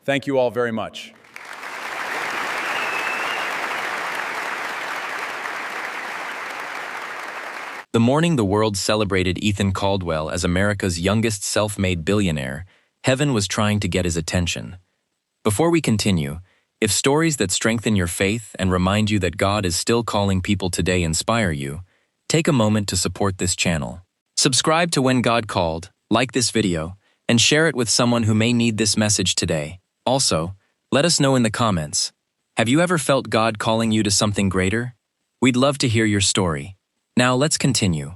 Thank you all very much. The morning the world celebrated Ethan Caldwell as America's youngest self-made billionaire, heaven was trying to get his attention. Before we continue, if stories that strengthen your faith and remind you that God is still calling people today inspire you, take a moment to support this channel. Subscribe to When God Called, like this video, and share it with someone who may need this message today. Also, let us know in the comments, have you ever felt God calling you to something greater? We'd love to hear your story. Now let's continue.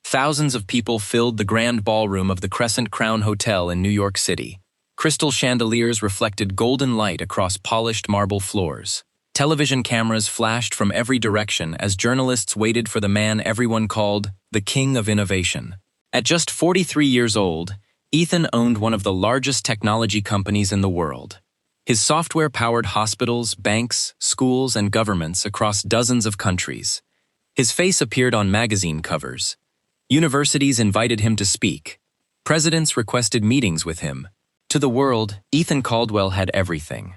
Thousands of people filled the grand ballroom of the Crescent Crown Hotel in New York City. Crystal chandeliers reflected golden light across polished marble floors. Television cameras flashed from every direction as journalists waited for the man everyone called the King of Innovation. At just 43 years old, Ethan owned one of the largest technology companies in the world. His software powered hospitals, banks, schools, and governments across dozens of countries. His face appeared on magazine covers. Universities invited him to speak. Presidents requested meetings with him. To the world, Ethan Caldwell had everything.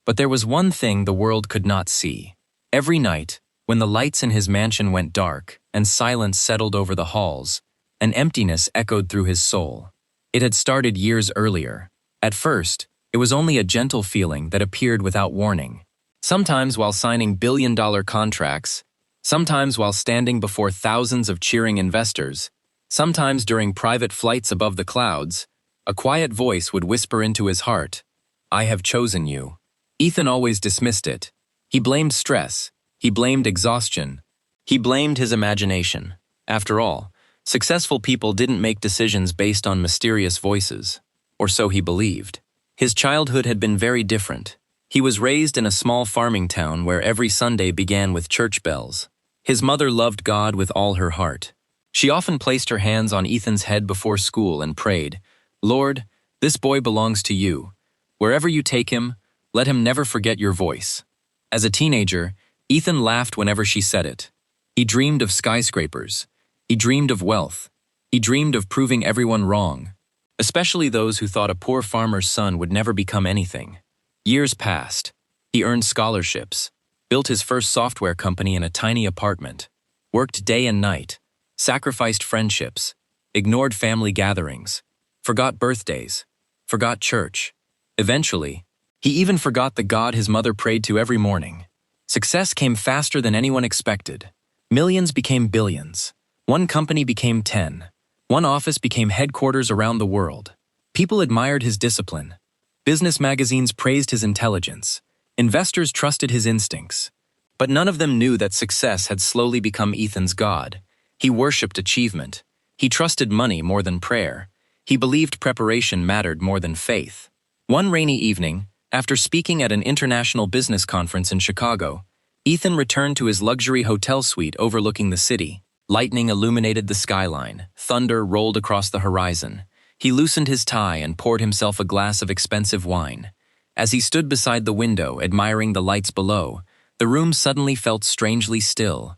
But there was one thing the world could not see. Every night, when the lights in his mansion went dark and silence settled over the halls, an emptiness echoed through his soul. It had started years earlier. At first, it was only a gentle feeling that appeared without warning. Sometimes while signing billion-dollar contracts, sometimes while standing before thousands of cheering investors, sometimes during private flights above the clouds, a quiet voice would whisper into his heart, "I have chosen you." Ethan always dismissed it. He blamed stress. He blamed exhaustion. He blamed his imagination. After all, successful people didn't make decisions based on mysterious voices, or so he believed. His childhood had been very different. He was raised in a small farming town where every Sunday began with church bells. His mother loved God with all her heart. She often placed her hands on Ethan's head before school and prayed, "Lord, this boy belongs to you. Wherever you take him, let him never forget your voice." As a teenager, Ethan laughed whenever she said it. He dreamed of skyscrapers. He dreamed of wealth. He dreamed of proving everyone wrong, especially those who thought a poor farmer's son would never become anything. Years passed. He earned scholarships, built his first software company in a tiny apartment, worked day and night, sacrificed friendships, ignored family gatherings, forgot birthdays, forgot church. Eventually, he even forgot the God his mother prayed to every morning. Success came faster than anyone expected. Millions became billions. One company became 10. One office became headquarters around the world. People admired his discipline. Business magazines praised his intelligence. Investors trusted his instincts. But none of them knew that success had slowly become Ethan's god. He worshipped achievement. He trusted money more than prayer. He believed preparation mattered more than faith. One rainy evening, after speaking at an international business conference in Chicago, Ethan returned to his luxury hotel suite overlooking the city. Lightning illuminated the skyline. Thunder rolled across the horizon. He loosened his tie and poured himself a glass of expensive wine. As he stood beside the window, admiring the lights below, the room suddenly felt strangely still.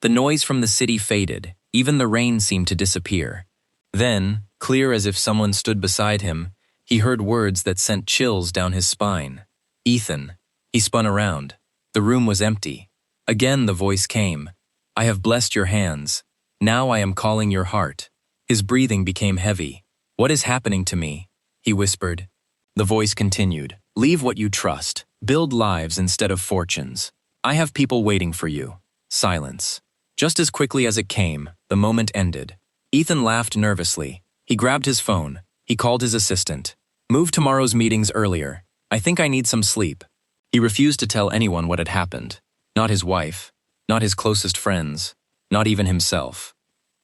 The noise from the city faded. Even the rain seemed to disappear. Then, clear as if someone stood beside him, he heard words that sent chills down his spine. "Ethan." He spun around. The room was empty. Again the voice came. "I have blessed your hands. Now I am calling your heart." His breathing became heavy. "What is happening to me?" he whispered. The voice continued. "Leave what you trust. Build lives instead of fortunes. I have people waiting for you." Silence. Just as quickly as it came, the moment ended. Ethan laughed nervously. He grabbed his phone. He called his assistant. "Move tomorrow's meetings earlier. I think I need some sleep." He refused to tell anyone what had happened. Not his wife. Not his closest friends. Not even himself.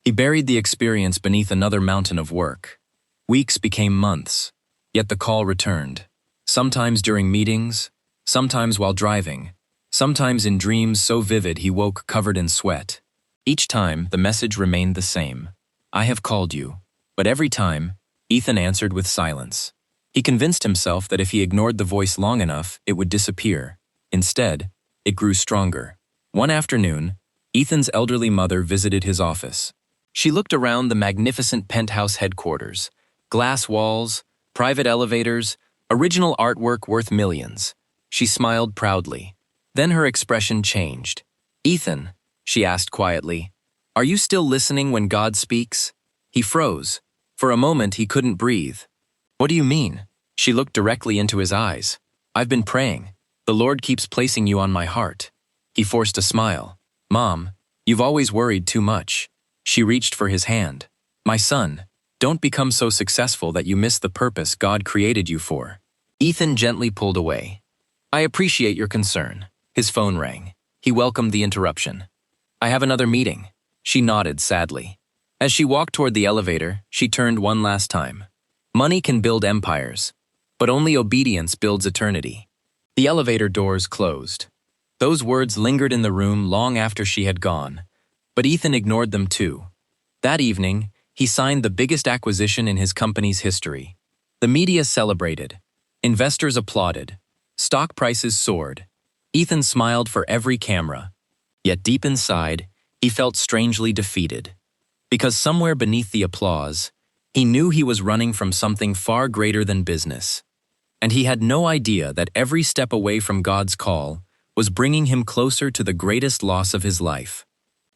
He buried the experience beneath another mountain of work. Weeks became months. Yet the call returned. Sometimes during meetings, sometimes while driving, sometimes in dreams so vivid he woke covered in sweat. Each time, the message remained the same. "I have called you." But every time, Ethan answered with silence. He convinced himself that if he ignored the voice long enough, it would disappear. Instead, it grew stronger. One afternoon, Ethan's elderly mother visited his office. She looked around the magnificent penthouse headquarters. Glass walls, private elevators, Original artwork worth millions. She smiled proudly. Then her expression changed. Ethan, she asked quietly, are you still listening when God speaks? He froze. For a moment he couldn't breathe. What do you mean? She looked directly into his eyes. I've been praying. The Lord keeps placing you on my heart. He forced a smile. Mom, you've always worried too much. She reached for his hand. My son, don't become so successful that you miss the purpose God created you for. Ethan gently pulled away. I appreciate your concern. His phone rang. He welcomed the interruption. I have another meeting. She nodded sadly. As she walked toward the elevator, she turned one last time. Money can build empires, but only obedience builds eternity. The elevator doors closed. Those words lingered in the room long after she had gone, but Ethan ignored them too. That evening, he signed the biggest acquisition in his company's history. The media celebrated. Investors applauded. Stock prices soared. Ethan smiled for every camera. Yet deep inside, he felt strangely defeated. Because somewhere beneath the applause, he knew he was running from something far greater than business. And he had no idea that every step away from God's call was bringing him closer to the greatest loss of his life.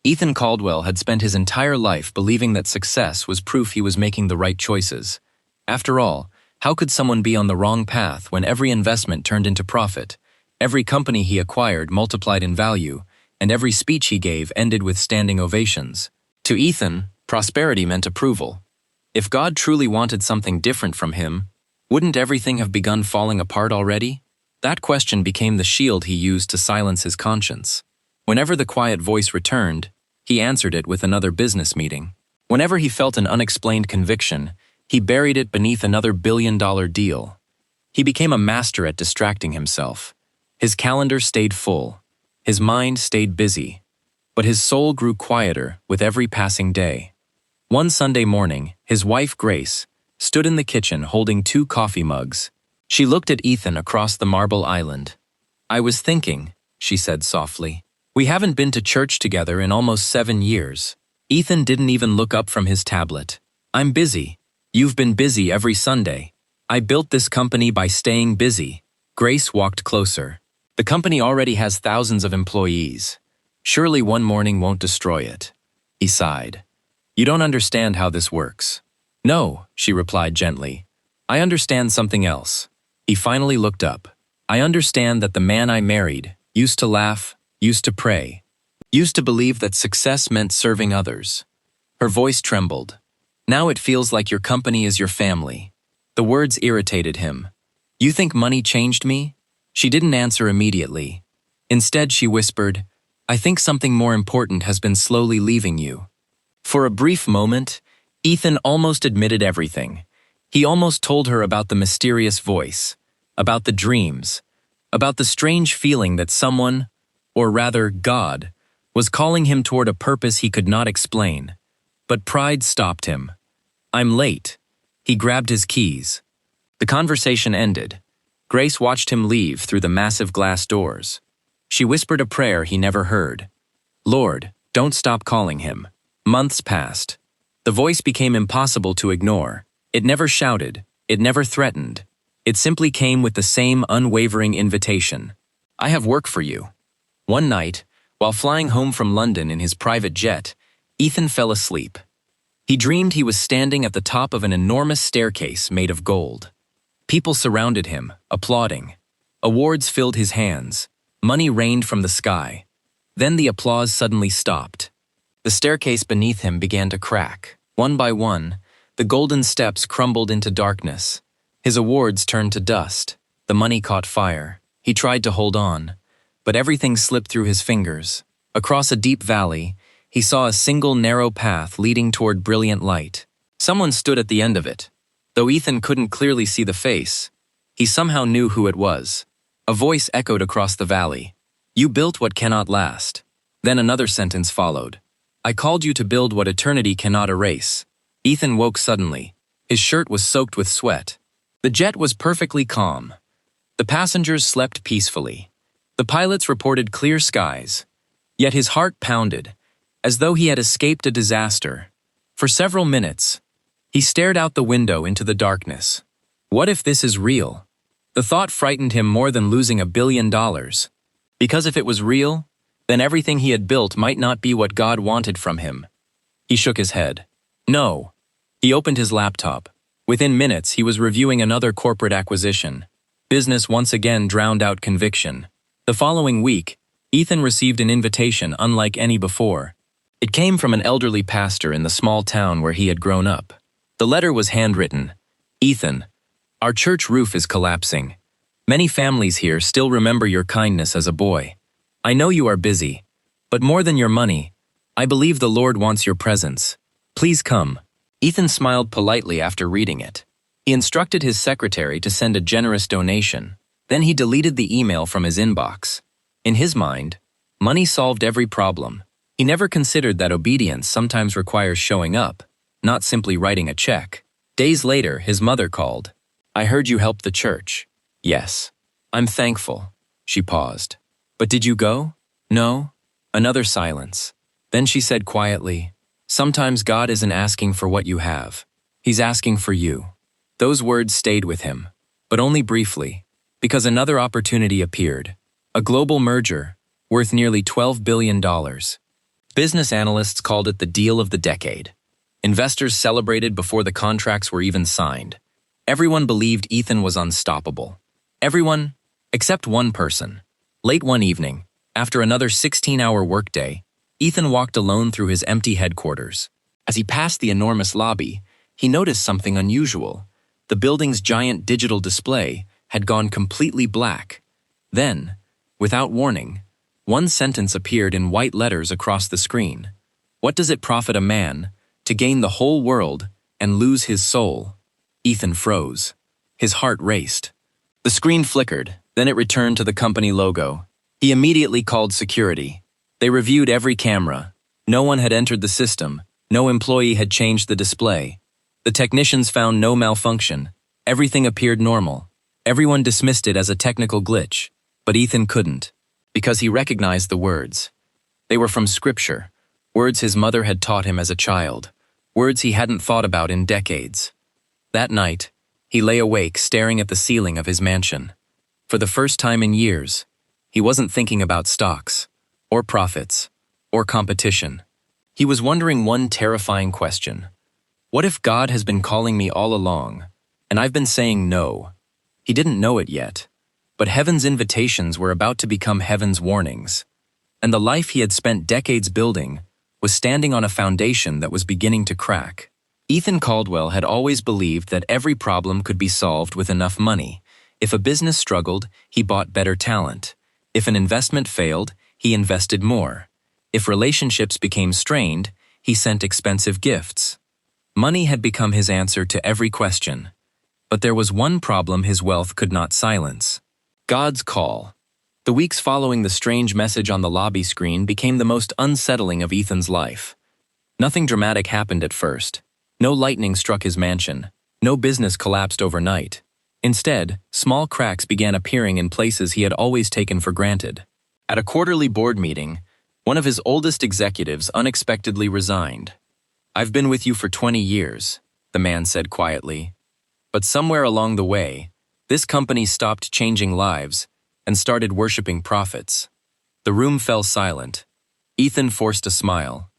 Ethan Caldwell had spent his entire life believing that success was proof he was making the right choices. After all, how could someone be on the wrong path when every investment turned into profit, every company he acquired multiplied in value, and every speech he gave ended with standing ovations? To Ethan, prosperity meant approval. If God truly wanted something different from him, wouldn't everything have begun falling apart already? That question became the shield he used to silence his conscience. Whenever the quiet voice returned, he answered it with another business meeting. Whenever he felt an unexplained conviction, he buried it beneath another billion-dollar deal. He became a master at distracting himself. His calendar stayed full. His mind stayed busy. But his soul grew quieter with every passing day. One Sunday morning, his wife, Grace, stood in the kitchen holding 2 coffee mugs. She looked at Ethan across the marble island. I was thinking, she said softly. We haven't been to church together in almost 7 years. Ethan didn't even look up from his tablet. I'm busy. You've been busy every Sunday. I built this company by staying busy. Grace walked closer. The company already has thousands of employees. Surely one morning won't destroy it. He sighed. You don't understand how this works. No, she replied gently. I understand something else. He finally looked up. I understand that the man I married used to laugh, used to pray, used to believe that success meant serving others. Her voice trembled. Now it feels like your company is your family. The words irritated him. You think money changed me? She didn't answer immediately. Instead, she whispered, I think something more important has been slowly leaving you. For a brief moment, Ethan almost admitted everything. He almost told her about the mysterious voice, about the dreams, about the strange feeling that someone, or rather God, was calling him toward a purpose he could not explain. But pride stopped him. I'm late. He grabbed his keys. The conversation ended. Grace watched him leave through the massive glass doors. She whispered a prayer he never heard. Lord, don't stop calling him. Months passed. The voice became impossible to ignore. It never shouted. It never threatened. It simply came with the same unwavering invitation. I have work for you. One night, while flying home from London in his private jet, Ethan fell asleep. He dreamed he was standing at the top of an enormous staircase made of gold. People surrounded him, applauding. Awards filled his hands. Money rained from the sky. Then the applause suddenly stopped. The staircase beneath him began to crack. One by one, the golden steps crumbled into darkness. His awards turned to dust. The money caught fire. He tried to hold on, but everything slipped through his fingers. Across a deep valley, he saw a single narrow path leading toward brilliant light. Someone stood at the end of it. Though Ethan couldn't clearly see the face, he somehow knew who it was. A voice echoed across the valley. You built what cannot last. Then another sentence followed. I called you to build what eternity cannot erase. Ethan woke suddenly. His shirt was soaked with sweat. The jet was perfectly calm. The passengers slept peacefully. The pilots reported clear skies. Yet his heart pounded, as though he had escaped a disaster. For several minutes, he stared out the window into the darkness. What if this is real? The thought frightened him more than losing $1 billion. Because if it was real, then everything he had built might not be what God wanted from him. He shook his head. No. He opened his laptop. Within minutes, he was reviewing another corporate acquisition. Business once again drowned out conviction. The following week, Ethan received an invitation unlike any before. It came from an elderly pastor in the small town where he had grown up. The letter was handwritten. Ethan, our church roof is collapsing. Many families here still remember your kindness as a boy. I know you are busy, but more than your money, I believe the Lord wants your presence. Please come. Ethan smiled politely after reading it. He instructed his secretary to send a generous donation. Then he deleted the email from his inbox. In his mind, money solved every problem. He never considered that obedience sometimes requires showing up, not simply writing a check. Days later, his mother called. I heard you helped the church. Yes. I'm thankful. She paused. But did you go? No. Another silence. Then she said quietly, sometimes God isn't asking for what you have. He's asking for you. Those words stayed with him, but only briefly, because another opportunity appeared. A global merger, worth nearly $12 billion. Business analysts called it the deal of the decade. Investors celebrated before the contracts were even signed. Everyone believed Ethan was unstoppable. Everyone, except one person. Late one evening, after another 16-hour workday, Ethan walked alone through his empty headquarters. As he passed the enormous lobby, he noticed something unusual. The building's giant digital display had gone completely black. Then, without warning, one sentence appeared in white letters across the screen. What does it profit a man to gain the whole world and lose his soul? Ethan froze. His heart raced. The screen flickered, then it returned to the company logo. He immediately called security. They reviewed every camera. No one had entered the system. No employee had changed the display. The technicians found no malfunction. Everything appeared normal. Everyone dismissed it as a technical glitch. But Ethan couldn't, because he recognized the words. They were from Scripture, words his mother had taught him as a child, words he hadn't thought about in decades. That night, he lay awake staring at the ceiling of his mansion. For the first time in years, he wasn't thinking about stocks, or profits, or competition. He was wondering one terrifying question. What if God has been calling me all along, and I've been saying no? He didn't know it yet, but heaven's invitations were about to become heaven's warnings. And the life he had spent decades building was standing on a foundation that was beginning to crack. Ethan Caldwell had always believed that every problem could be solved with enough money. If a business struggled, he bought better talent. If an investment failed, he invested more. If relationships became strained, he sent expensive gifts. Money had become his answer to every question. But there was one problem his wealth could not silence. God's call. The weeks following the strange message on the lobby screen became the most unsettling of Ethan's life. Nothing dramatic happened at first. No lightning struck his mansion. No business collapsed overnight. Instead, small cracks began appearing in places he had always taken for granted. At a quarterly board meeting, one of his oldest executives unexpectedly resigned. I've been with you for 20 years, the man said quietly. But somewhere along the way, this company stopped changing lives and started worshiping profits. The room fell silent. Ethan forced a smile.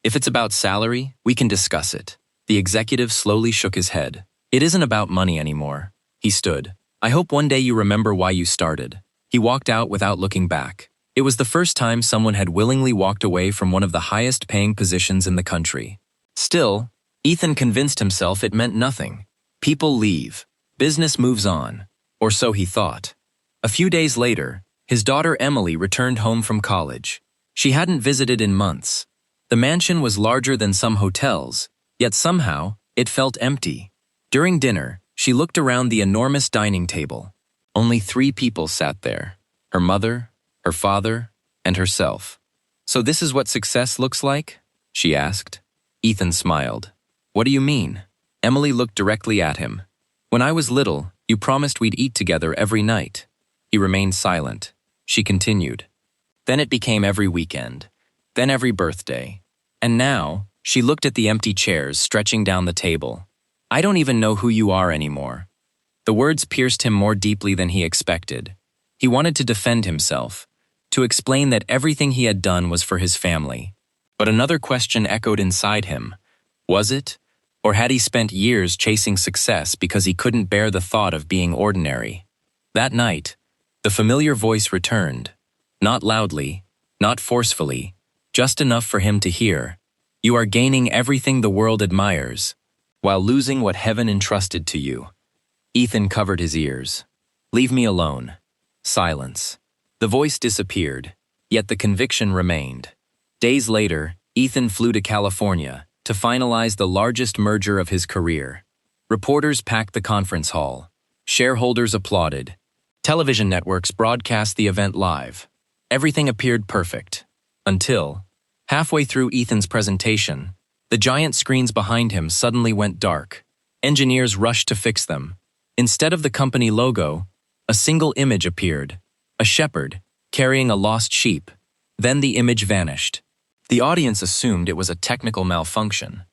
If it's about salary, we can discuss it. The executive slowly shook his head. It isn't about money anymore. He stood. I hope one day you remember why you started. He walked out without looking back. It was the first time someone had willingly walked away from one of the highest-paying positions in the country. Still, Ethan convinced himself it meant nothing. People leave. Business moves on. Or so he thought. A few days later, his daughter Emily returned home from college. She hadn't visited in months. The mansion was larger than some hotels, yet somehow, it felt empty. During dinner, she looked around the enormous dining table. Only 3 people sat there. Her mother, her father, and herself. So this is what success looks like? She asked. Ethan smiled. What do you mean? Emily looked directly at him. When I was little, you promised we'd eat together every night. He remained silent. She continued. Then it became every weekend. Then every birthday. And now, she looked at the empty chairs stretching down the table. I don't even know who you are anymore. The words pierced him more deeply than he expected. He wanted to defend himself, to explain that everything he had done was for his family. But another question echoed inside him. Was it? Or had he spent years chasing success because he couldn't bear the thought of being ordinary? That night, the familiar voice returned. Not loudly, not forcefully, just enough for him to hear. You are gaining everything the world admires, while losing what heaven entrusted to you. Ethan covered his ears. Leave me alone. Silence. The voice disappeared, yet the conviction remained. Days later, Ethan flew to California to finalize the largest merger of his career. Reporters packed the conference hall. Shareholders applauded. Television networks broadcast the event live. Everything appeared perfect. Until, halfway through Ethan's presentation, the giant screens behind him suddenly went dark. Engineers rushed to fix them. Instead of the company logo, a single image appeared. A shepherd, carrying a lost sheep. Then the image vanished. The audience assumed it was a technical malfunction,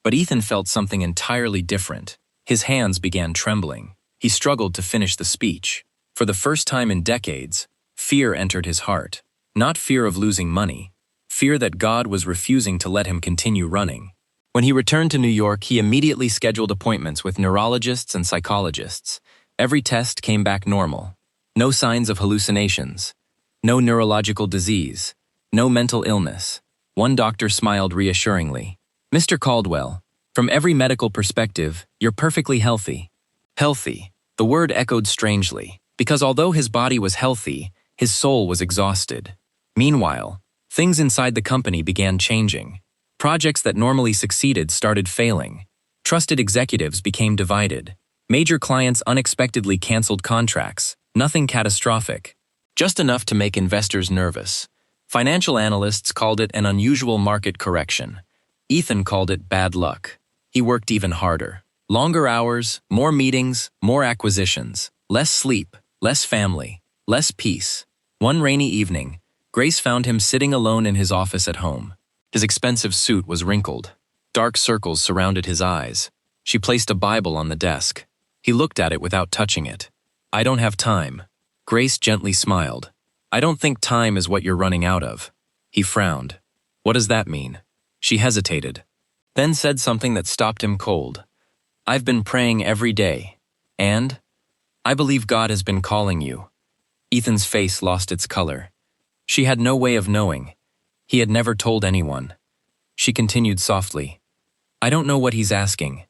but Ethan felt something entirely different. His hands began trembling. He struggled to finish the speech. For the first time in decades, fear entered his heart. Not fear of losing money, fear that God was refusing to let him continue running. When he returned to New York, he immediately scheduled appointments with neurologists and psychologists. Every test came back normal. No signs of hallucinations. No neurological disease. No mental illness. One doctor smiled reassuringly. Mr. Caldwell, from every medical perspective, you're perfectly healthy. Healthy. The word echoed strangely, because although his body was healthy, his soul was exhausted. Meanwhile, things inside the company began changing. Projects that normally succeeded started failing. Trusted executives became divided. Major clients unexpectedly canceled contracts. Nothing catastrophic. Just enough to make investors nervous. Financial analysts called it an unusual market correction. Ethan called it bad luck. He worked even harder. Longer hours, more meetings, more acquisitions. Less sleep, less family, less peace. One rainy evening, Grace found him sitting alone in his office at home. His expensive suit was wrinkled. Dark circles surrounded his eyes. She placed a Bible on the desk. He looked at it without touching it. I don't have time. Grace gently smiled. I don't think time is what you're running out of. He frowned. What does that mean? She hesitated, then said something that stopped him cold. I've been praying every day, and I believe God has been calling you. Ethan's face lost its color. She had no way of knowing. He had never told anyone. She continued softly. I don't know what he's asking,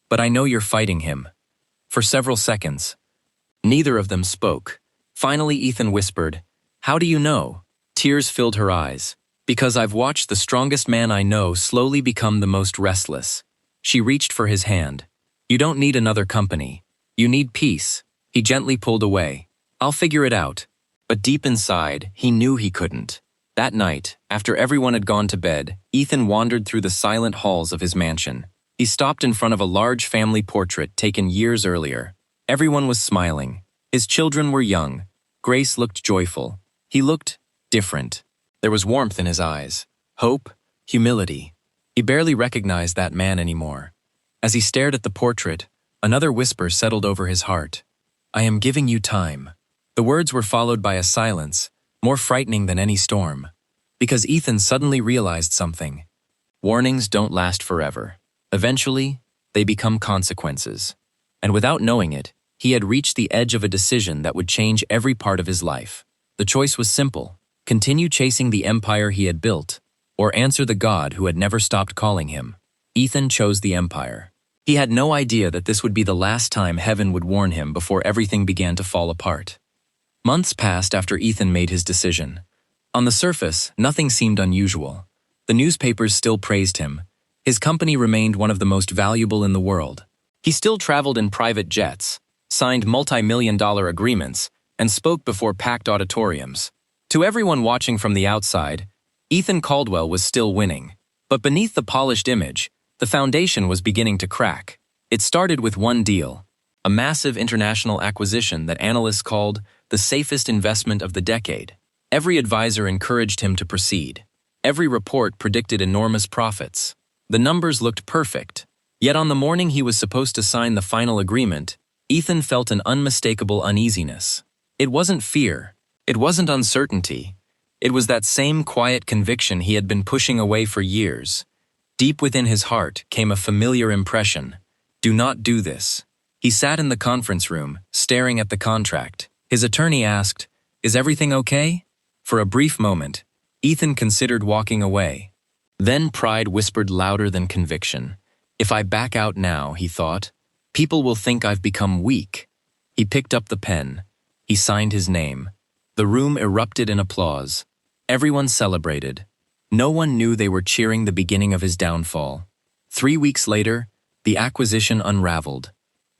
but I know you're fighting him. For several seconds, neither of them spoke. Finally, Ethan whispered, How do you know? Tears filled her eyes. Because I've watched the strongest man I know slowly become the most restless. She reached for his hand. You don't need another company. You need peace. He gently pulled away. I'll figure it out. But deep inside, he knew he couldn't. That night, after everyone had gone to bed, Ethan wandered through the silent halls of his mansion. He stopped in front of a large family portrait taken years earlier. Everyone was smiling. His children were young. Grace looked joyful. He looked different. There was warmth in his eyes, hope, humility. He barely recognized that man anymore. As he stared at the portrait, another whisper settled over his heart. I am giving you time. The words were followed by a silence, more frightening than any storm. Because Ethan suddenly realized something. Warnings don't last forever. Eventually, they become consequences. And without knowing it, he had reached the edge of a decision that would change every part of his life. The choice was simple. Continue chasing the empire he had built, or answer the God who had never stopped calling him. Ethan chose the empire. He had no idea that this would be the last time heaven would warn him before everything began to fall apart. Months passed after Ethan made his decision. On the surface, nothing seemed unusual. The newspapers still praised him. His company remained one of the most valuable in the world. He still traveled in private jets, signed multi-million-dollar agreements, and spoke before packed auditoriums. To everyone watching from the outside, Ethan Caldwell was still winning. But beneath the polished image, the foundation was beginning to crack. It started with one deal, a massive international acquisition that analysts called the safest investment of the decade. Every advisor encouraged him to proceed. Every report predicted enormous profits. The numbers looked perfect. Yet on the morning he was supposed to sign the final agreement, Ethan felt an unmistakable uneasiness. It wasn't fear. It wasn't uncertainty. It was that same quiet conviction he had been pushing away for years. Deep within his heart came a familiar impression. Do not do this. He sat in the conference room, staring at the contract. His attorney asked, "Is everything okay?" For a brief moment, Ethan considered walking away. Then pride whispered louder than conviction. If I back out now, he thought, people will think I've become weak. He picked up the pen. He signed his name. The room erupted in applause. Everyone celebrated. No one knew they were cheering the beginning of his downfall. 3 weeks later, the acquisition unraveled.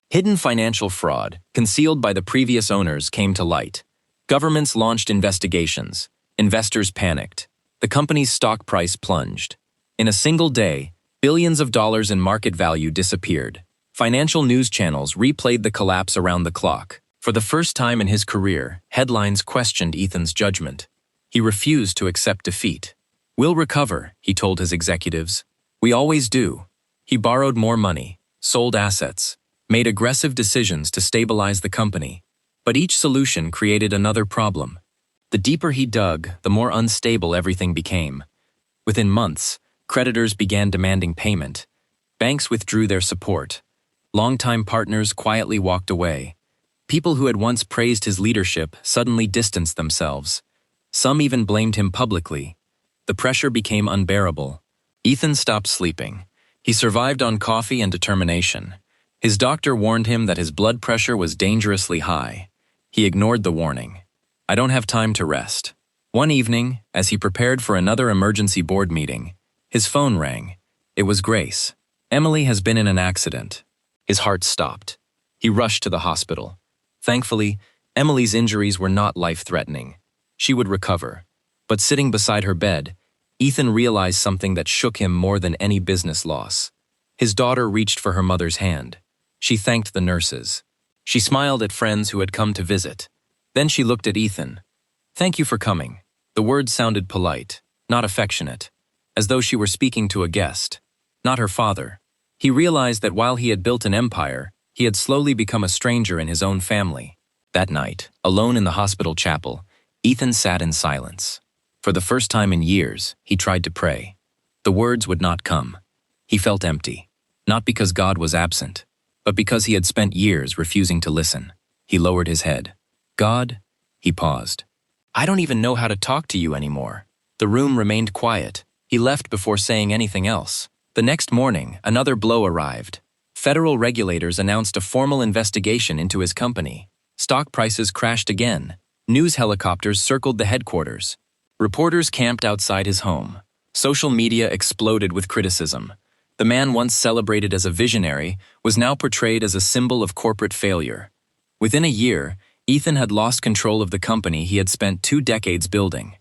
Hidden financial fraud, concealed by the previous owners, came to light. Governments launched investigations. Investors panicked. The company's stock price plunged. In a single day, billions of dollars in market value disappeared. Financial news channels replayed the collapse around the clock. For the first time in his career, headlines questioned Ethan's judgment. He refused to accept defeat. "We'll recover," he told his executives. "We always do." He borrowed more money, sold assets, made aggressive decisions to stabilize the company. But each solution created another problem. The deeper he dug, the more unstable everything became. Within months, creditors began demanding payment. Banks withdrew their support. Longtime partners quietly walked away. People who had once praised his leadership suddenly distanced themselves. Some even blamed him publicly. The pressure became unbearable. Ethan stopped sleeping. He survived on coffee and determination. His doctor warned him that his blood pressure was dangerously high. He ignored the warning. "I don't have time to rest." One evening, as he prepared for another emergency board meeting, his phone rang. It was Grace. "Emily has been in an accident." His heart stopped. He rushed to the hospital. Thankfully, Emily's injuries were not life-threatening. She would recover. But sitting beside her bed, Ethan realized something that shook him more than any business loss. His daughter reached for her mother's hand. She thanked the nurses. She smiled at friends who had come to visit. Then she looked at Ethan. "Thank you for coming." The words sounded polite, not affectionate, as though she were speaking to a guest, not her father. He realized that while he had built an empire, he had slowly become a stranger in his own family. That night, alone in the hospital chapel, Ethan sat in silence. For the first time in years, he tried to pray. The words would not come. He felt empty, not because God was absent, but because he had spent years refusing to listen. He lowered his head. "God," he paused. "I don't even know how to talk to you anymore." The room remained quiet. He left before saying anything else. The next morning, another blow arrived. Federal regulators announced a formal investigation into his company. Stock prices crashed again. News helicopters circled the headquarters. Reporters camped outside his home. Social media exploded with criticism. The man once celebrated as a visionary was now portrayed as a symbol of corporate failure. Within a year, Ethan had lost control of the company he had spent 2 decades building.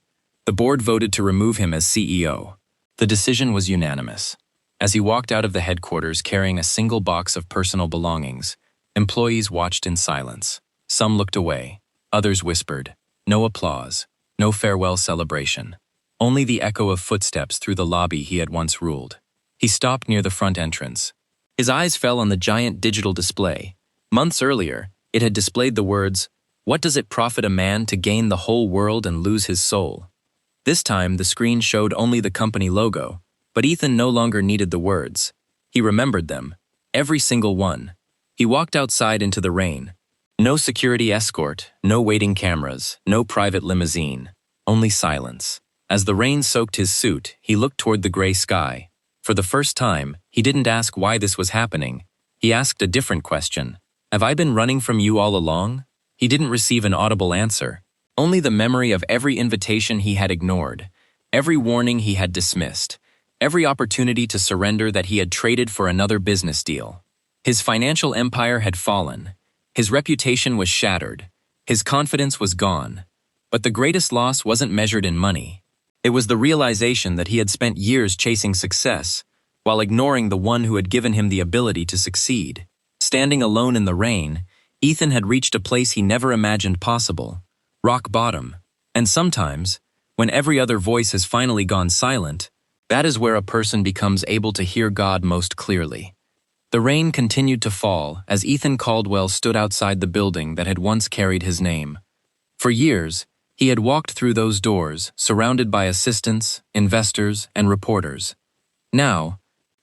The board voted to remove him as CEO. The decision was unanimous. As he walked out of the headquarters carrying a single box of personal belongings, employees watched in silence. Some looked away. Others whispered. No applause. No farewell celebration. Only the echo of footsteps through the lobby he had once ruled. He stopped near the front entrance. His eyes fell on the giant digital display. Months earlier, it had displayed the words, "What does it profit a man to gain the whole world and lose his soul?" This time, the screen showed only the company logo, but Ethan no longer needed the words. He remembered them, every single one. He walked outside into the rain. No security escort, no waiting cameras, no private limousine, only silence. As the rain soaked his suit, he looked toward the gray sky. For the first time, he didn't ask why this was happening. He asked a different question. "Have I been running from you all along?" He didn't receive an audible answer. Only the memory of every invitation he had ignored, every warning he had dismissed, every opportunity to surrender that he had traded for another business deal. His financial empire had fallen. His reputation was shattered. His confidence was gone. But the greatest loss wasn't measured in money. It was the realization that he had spent years chasing success, while ignoring the one who had given him the ability to succeed. Standing alone in the rain, Ethan had reached a place he never imagined possible. Rock bottom. And sometimes, when every other voice has finally gone silent, that is where a person becomes able to hear God most clearly. The rain continued to fall as Ethan Caldwell stood outside the building that had once carried his name. For years, he had walked through those doors, surrounded by assistants, investors, and reporters. Now,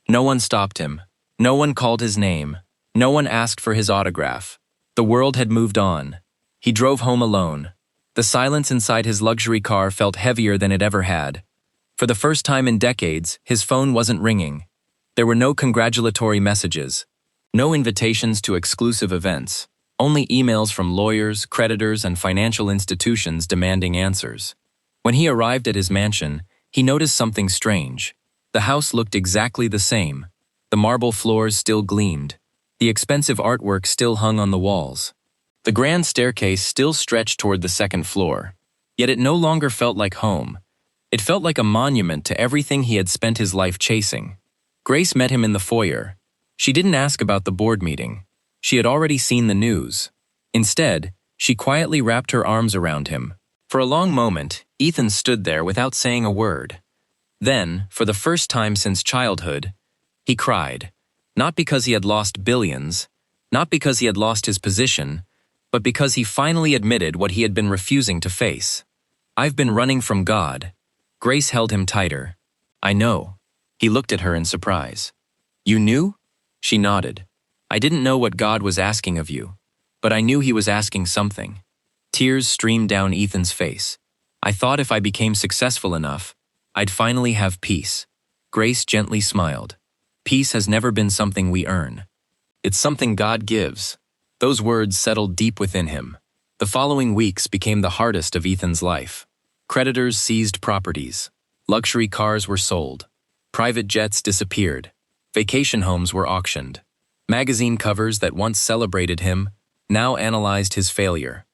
no one stopped him. No one called his name. No one asked for his autograph. The world had moved on. He drove home alone. The silence inside his luxury car felt heavier than it ever had. For the first time in decades, his phone wasn't ringing. There were no congratulatory messages, no invitations to exclusive events, only emails from lawyers, creditors, and financial institutions demanding answers. When he arrived at his mansion, he noticed something strange. The house looked exactly the same. The marble floors still gleamed. The expensive artwork still hung on the walls. The grand staircase still stretched toward the second floor. Yet it no longer felt like home. It felt like a monument to everything he had spent his life chasing. Grace met him in the foyer. She didn't ask about the board meeting. She had already seen the news. Instead, she quietly wrapped her arms around him. For a long moment, Ethan stood there without saying a word. Then, for the first time since childhood, he cried. Not because he had lost billions, not because he had lost his position, but because he finally admitted what he had been refusing to face. "I've been running from God." Grace held him tighter. "I know." He looked at her in surprise. "You knew?" She nodded. "I didn't know what God was asking of you, but I knew he was asking something." Tears streamed down Ethan's face. "I thought if I became successful enough, I'd finally have peace." Grace gently smiled. "Peace has never been something we earn. It's something God gives." Those words settled deep within him. The following weeks became the hardest of Ethan's life. Creditors seized properties. Luxury cars were sold. Private jets disappeared. Vacation homes were auctioned. Magazine covers that once celebrated him now analyzed his failure.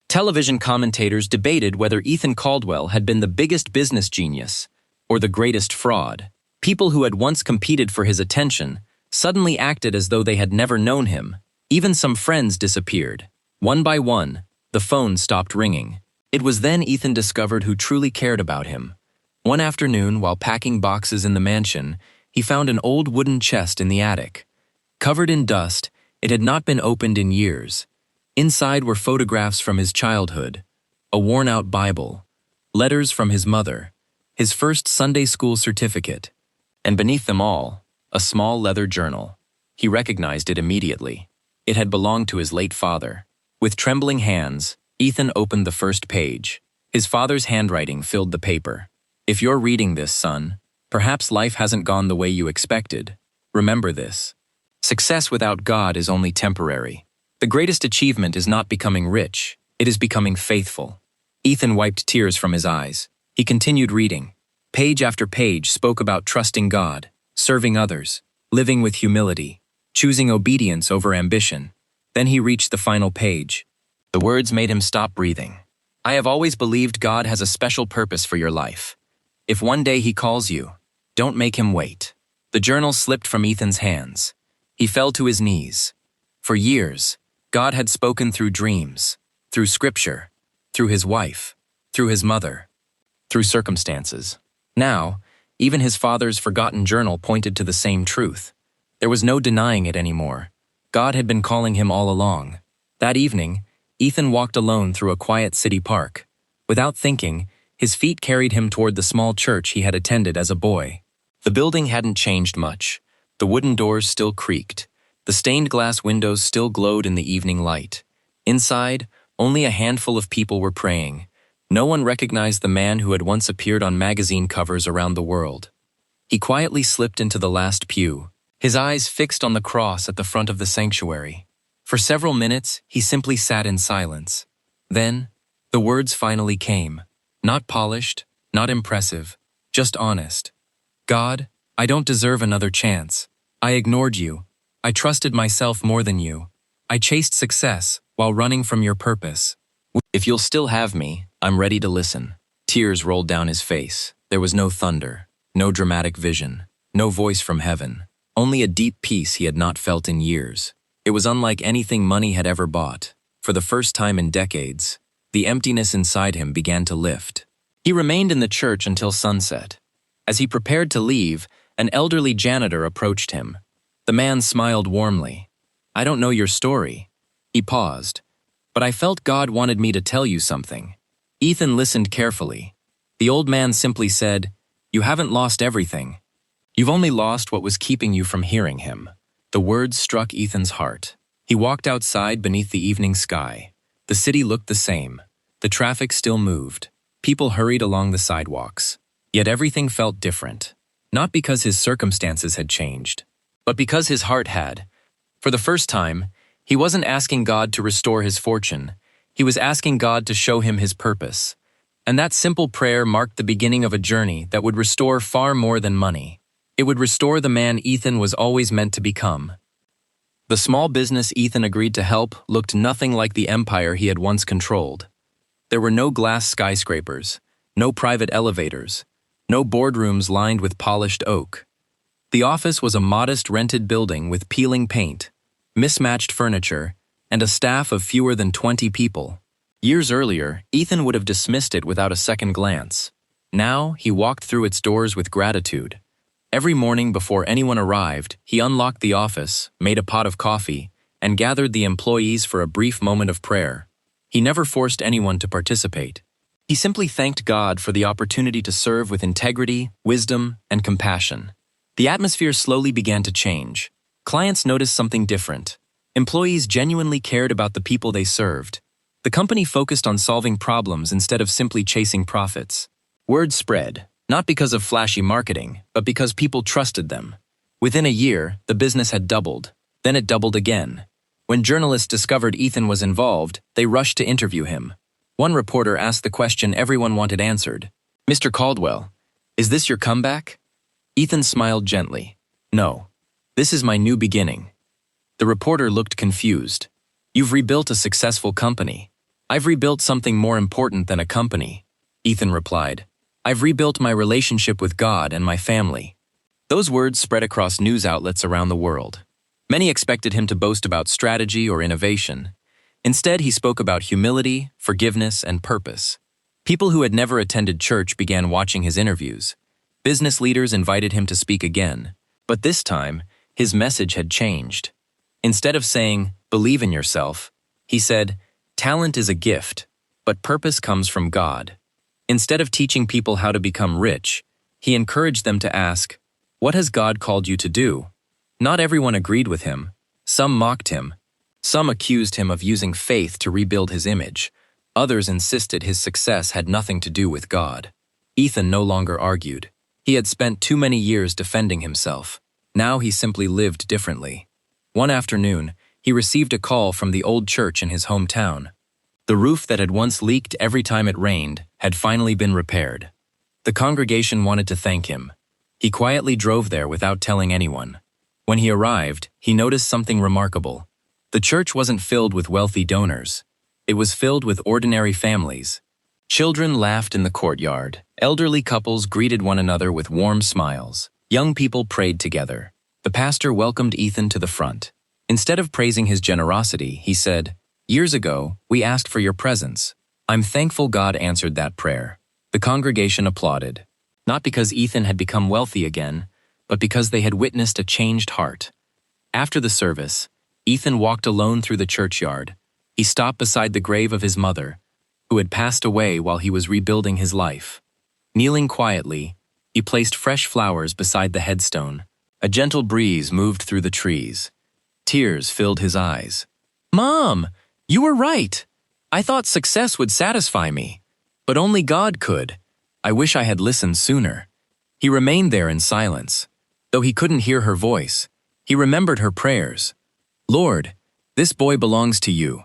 Television commentators debated whether Ethan Caldwell had been the biggest business genius or the greatest fraud. People who had once competed for his attention suddenly acted as though they had never known him. Even some friends disappeared. One by one, the phone stopped ringing. It was then Ethan discovered who truly cared about him. One afternoon, while packing boxes in the mansion, he found an old wooden chest in the attic. Covered in dust, it had not been opened in years. Inside were photographs from his childhood, a worn-out Bible, letters from his mother, his first Sunday school certificate, and beneath them all, a small leather journal. He recognized it immediately. It had belonged to his late father. With trembling hands, Ethan opened the first page. His father's handwriting filled the paper. "If you're reading this, son, perhaps life hasn't gone the way you expected. Remember this. Success without God is only temporary. The greatest achievement is not becoming rich, it is becoming faithful." Ethan wiped tears from his eyes. He continued reading. Page after page spoke about trusting God, serving others, living with humility, choosing obedience over ambition. Then he reached the final page. The words made him stop breathing. "I have always believed God has a special purpose for your life. If one day he calls you, don't make him wait." The journal slipped from Ethan's hands. He fell to his knees. For years, God had spoken through dreams, through scripture, through his wife, through his mother, through circumstances. Now, even his father's forgotten journal pointed to the same truth. There was no denying it anymore. God had been calling him all along. That evening, Ethan walked alone through a quiet city park. Without thinking, his feet carried him toward the small church he had attended as a boy. The building hadn't changed much. The wooden doors still creaked. The stained glass windows still glowed in the evening light. Inside, only a handful of people were praying. No one recognized the man who had once appeared on magazine covers around the world. He quietly slipped into the last pew, his eyes fixed on the cross at the front of the sanctuary. For several minutes, he simply sat in silence. Then, the words finally came. Not polished, not impressive, just honest. "God, I don't deserve another chance. I ignored you. I trusted myself more than you. I chased success while running from your purpose. If you'll still have me, I'm ready to listen." Tears rolled down his face. There was no thunder, no dramatic vision, no voice from heaven. Only a deep peace he had not felt in years. It was unlike anything money had ever bought. For the first time in decades, the emptiness inside him began to lift. He remained in the church until sunset. As he prepared to leave, an elderly janitor approached him. The man smiled warmly. I don't know your story. He paused. But I felt God wanted me to tell you something. Ethan listened carefully. The old man simply said, You haven't lost everything. You've only lost what was keeping you from hearing him. The words struck Ethan's heart. He walked outside beneath the evening sky. The city looked the same. The traffic still moved. People hurried along the sidewalks. Yet everything felt different. Not because his circumstances had changed, but because his heart had. For the first time, he wasn't asking God to restore his fortune. He was asking God to show him his purpose. And that simple prayer marked the beginning of a journey that would restore far more than money. It would restore the man Ethan was always meant to become. The small business Ethan agreed to help looked nothing like the empire he had once controlled. There were no glass skyscrapers, no private elevators, no boardrooms lined with polished oak. The office was a modest rented building with peeling paint, mismatched furniture, and a staff of fewer than 20 people. Years earlier, Ethan would have dismissed it without a second glance. Now, he walked through its doors with gratitude. Every morning before anyone arrived, he unlocked the office, made a pot of coffee, and gathered the employees for a brief moment of prayer. He never forced anyone to participate. He simply thanked God for the opportunity to serve with integrity, wisdom, and compassion. The atmosphere slowly began to change. Clients noticed something different. Employees genuinely cared about the people they served. The company focused on solving problems instead of simply chasing profits. Word spread, not because of flashy marketing, but because people trusted them. Within a year, the business had doubled. Then it doubled again. When journalists discovered Ethan was involved, they rushed to interview him. One reporter asked the question everyone wanted answered. Mr. Caldwell, is this your comeback? Ethan smiled gently. No. This is my new beginning. The reporter looked confused. You've rebuilt a successful company. I've rebuilt something more important than a company. Ethan replied. I've rebuilt my relationship with God and my family. Those words spread across news outlets around the world. Many expected him to boast about strategy or innovation. Instead, he spoke about humility, forgiveness, and purpose. People who had never attended church began watching his interviews. Business leaders invited him to speak again. But this time, his message had changed. Instead of saying, believe in yourself, he said, talent is a gift, but purpose comes from God. Instead of teaching people how to become rich, he encouraged them to ask, what has God called you to do? Not everyone agreed with him. Some mocked him. Some accused him of using faith to rebuild his image. Others insisted his success had nothing to do with God. Ethan no longer argued. He had spent too many years defending himself. Now he simply lived differently. One afternoon, he received a call from the old church in his hometown. The roof that had once leaked every time it rained had finally been repaired. The congregation wanted to thank him. He quietly drove there without telling anyone. When he arrived, he noticed something remarkable. The church wasn't filled with wealthy donors. It was filled with ordinary families. Children laughed in the courtyard. Elderly couples greeted one another with warm smiles. Young people prayed together. The pastor welcomed Ethan to the front. Instead of praising his generosity, he said, years ago, we asked for your presence. I'm thankful God answered that prayer. The congregation applauded. Not because Ethan had become wealthy again, but because they had witnessed a changed heart. After the service, Ethan walked alone through the churchyard. He stopped beside the grave of his mother, who had passed away while he was rebuilding his life. Kneeling quietly, he placed fresh flowers beside the headstone. A gentle breeze moved through the trees. Tears filled his eyes. Mom, you were right. I thought success would satisfy me, but only God could. I wish I had listened sooner. He remained there in silence. Though he couldn't hear her voice, he remembered her prayers. Lord, this boy belongs to you.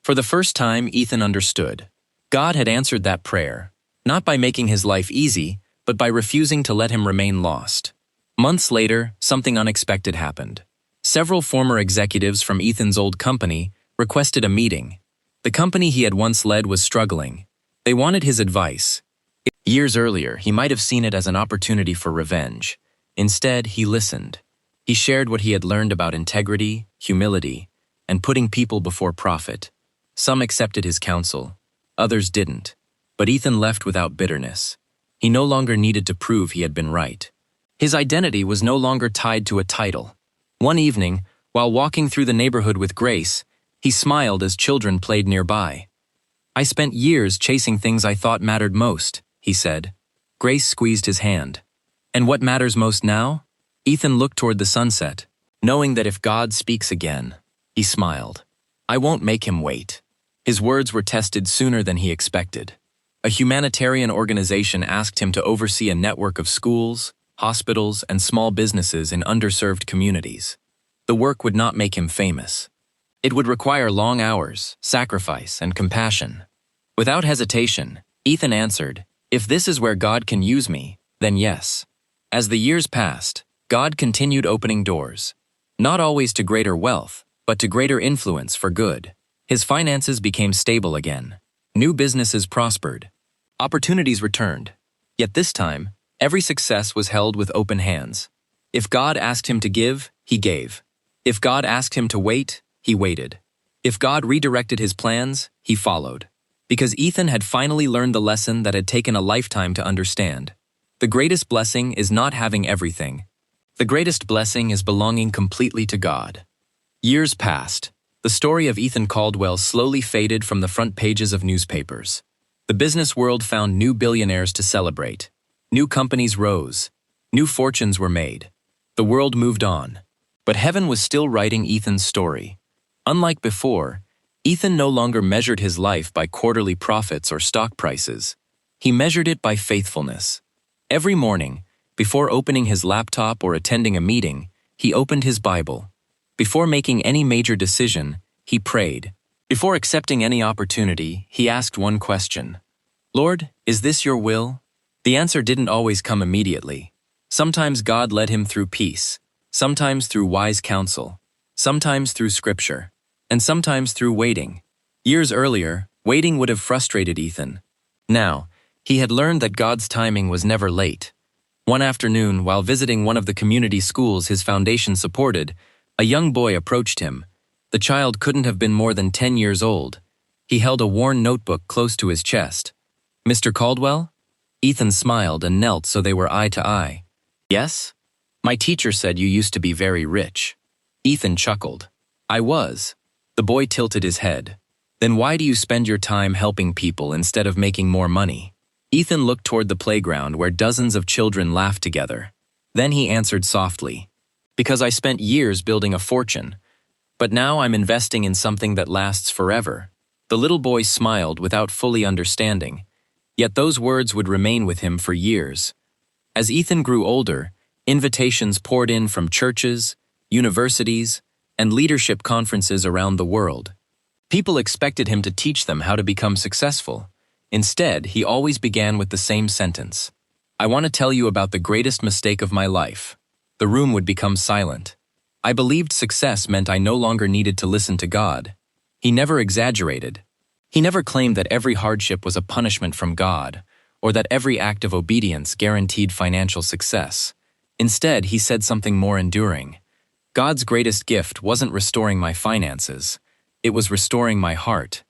For the first time, Ethan understood. God had answered that prayer, not by making his life easy, but by refusing to let him remain lost. Months later, something unexpected happened. Several former executives from Ethan's old company requested a meeting. The company he had once led was struggling. They wanted his advice. Years earlier, he might have seen it as an opportunity for revenge. Instead, he listened. He shared what he had learned about integrity, humility, and putting people before profit. Some accepted his counsel, others didn't. But Ethan left without bitterness. He no longer needed to prove he had been right. His identity was no longer tied to a title. One evening, while walking through the neighborhood with Grace, he smiled as children played nearby. "I spent years chasing things I thought mattered most," he said. Grace squeezed his hand. "And what matters most now?" Ethan looked toward the sunset, knowing that if God speaks again, he smiled. "I won't make him wait." His words were tested sooner than he expected. A humanitarian organization asked him to oversee a network of schools, hospitals, and small businesses in underserved communities. The work would not make him famous. It would require long hours, sacrifice, and compassion. Without hesitation, Ethan answered, "If this is where God can use me, then yes." As the years passed, God continued opening doors, not always to greater wealth, but to greater influence for good. His finances became stable again. New businesses prospered. Opportunities returned. Yet this time, every success was held with open hands. If God asked him to give, he gave. If God asked him to wait, he waited. If God redirected his plans, he followed. Because Ethan had finally learned the lesson that had taken a lifetime to understand. The greatest blessing is not having everything. The greatest blessing is belonging completely to God. Years passed. The story of Ethan Caldwell slowly faded from the front pages of newspapers. The business world found new billionaires to celebrate. New companies rose. New fortunes were made. The world moved on. But heaven was still writing Ethan's story. Unlike before, Ethan no longer measured his life by quarterly profits or stock prices. He measured it by faithfulness. Every morning, before opening his laptop or attending a meeting, he opened his Bible. Before making any major decision, he prayed. Before accepting any opportunity, he asked one question: "Lord, is this your will?" The answer didn't always come immediately. Sometimes God led him through peace, sometimes through wise counsel, sometimes through scripture, and sometimes through waiting. Years earlier, waiting would have frustrated Ethan. Now, he had learned that God's timing was never late. One afternoon, while visiting one of the community schools his foundation supported, a young boy approached him. The child couldn't have been more than 10 years old. He held a worn notebook close to his chest. "Mr. Caldwell?" Ethan smiled and knelt so they were eye to eye. "Yes? My teacher said you used to be very rich." Ethan chuckled. "I was." The boy tilted his head. "Then why do you spend your time helping people instead of making more money?" Ethan looked toward the playground where dozens of children laughed together. Then he answered softly, "Because I spent years building a fortune. But now I'm investing in something that lasts forever." The little boy smiled without fully understanding, yet those words would remain with him for years. As Ethan grew older, invitations poured in from churches, universities, and leadership conferences around the world. People expected him to teach them how to become successful. Instead, he always began with the same sentence: "I want to tell you about the greatest mistake of my life." The room would become silent. I believed success meant I no longer needed to listen to God. He never exaggerated. He never claimed that every hardship was a punishment from God, or that every act of obedience guaranteed financial success. Instead, he said something more enduring. God's greatest gift wasn't restoring my finances. It was restoring my heart.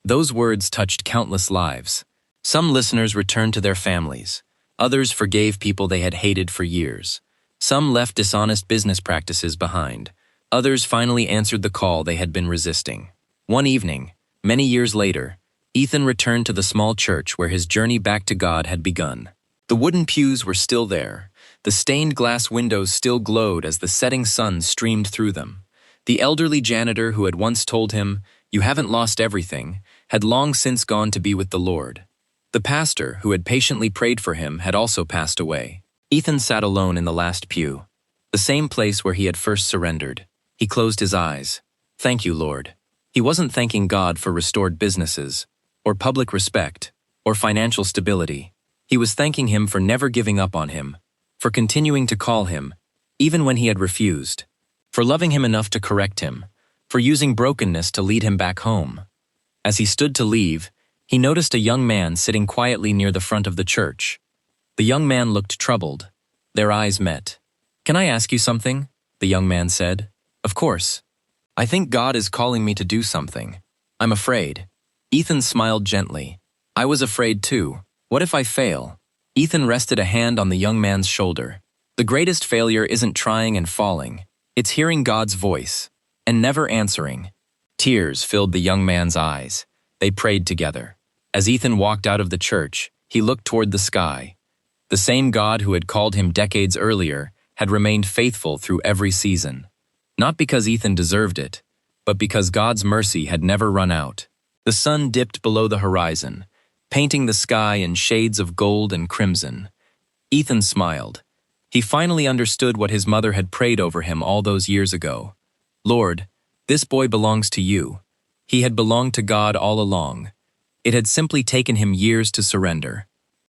Those words touched countless lives. Some listeners returned to their families. Others forgave people they had hated for years. Some left dishonest business practices behind. Others finally answered the call they had been resisting. One evening, many years later, Ethan returned to the small church where his journey back to God had begun. The wooden pews were still there. The stained glass windows still glowed as the setting sun streamed through them. The elderly janitor who had once told him, "You haven't lost everything," had long since gone to be with the Lord. The pastor, who had patiently prayed for him, had also passed away. Ethan sat alone in the last pew, the same place where he had first surrendered. He closed his eyes. "Thank you, Lord." He wasn't thanking God for restored businesses, or public respect, or financial stability. He was thanking him for never giving up on him, for continuing to call him, even when he had refused, for loving him enough to correct him, for using brokenness to lead him back home. As he stood to leave, he noticed a young man sitting quietly near the front of the church. The young man looked troubled. Their eyes met. "Can I ask you something?" the young man said. "Of course. I think God is calling me to do something. I'm afraid." Ethan smiled gently. "I was afraid too. What if I fail?" Ethan rested a hand on the young man's shoulder. The greatest failure isn't trying and falling. It's hearing God's voice and never answering. Tears filled the young man's eyes. They prayed together. As Ethan walked out of the church, he looked toward the sky. The same God who had called him decades earlier had remained faithful through every season. Not because Ethan deserved it, but because God's mercy had never run out. The sun dipped below the horizon, painting the sky in shades of gold and crimson. Ethan smiled. He finally understood what his mother had prayed over him all those years ago. Lord, this boy belongs to you. He had belonged to God all along. It had simply taken him years to surrender.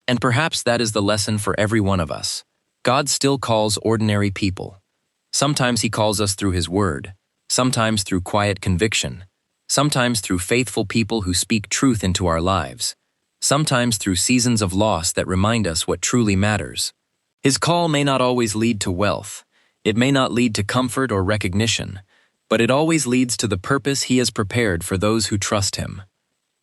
And perhaps that is the lesson for every one of us. God still calls ordinary people. Sometimes he calls us through his word, sometimes through quiet conviction, sometimes through faithful people who speak truth into our lives, sometimes through seasons of loss that remind us what truly matters. His call may not always lead to wealth. It may not lead to comfort or recognition, but it always leads to the purpose he has prepared for those who trust him.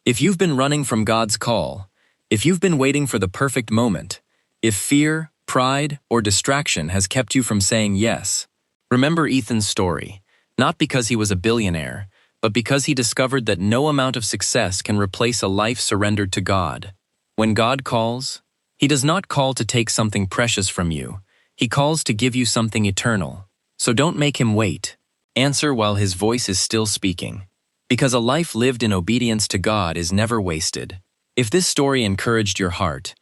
If you've been running from God's call, if you've been waiting for the perfect moment, if fear, pride, or distraction has kept you from saying yes, remember Ethan's story, not because he was a billionaire, but because he discovered that no amount of success can replace a life surrendered to God. When God calls, he does not call to take something precious from you. He calls to give you something eternal. So don't make him wait. Answer while his voice is still speaking. Because a life lived in obedience to God is never wasted. If this story encouraged your heart,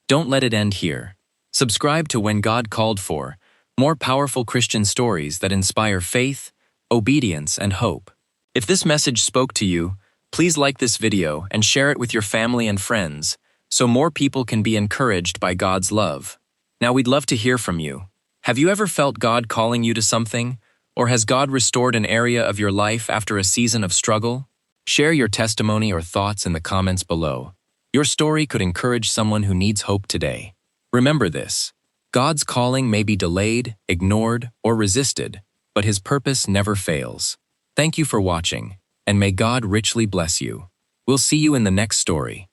don't let it end here. Subscribe to When God Called For, more powerful Christian stories that inspire faith, obedience, and hope. If this message spoke to you, please like this video and share it with your family and friends, so more people can be encouraged by God's love. Now we'd love to hear from you. Have you ever felt God calling you to something? Or has God restored an area of your life after a season of struggle? Share your testimony or thoughts in the comments below. Your story could encourage someone who needs hope today. Remember this: God's calling may be delayed, ignored, or resisted, but his purpose never fails. Thank you for watching, and may God richly bless you. We'll see you in the next story.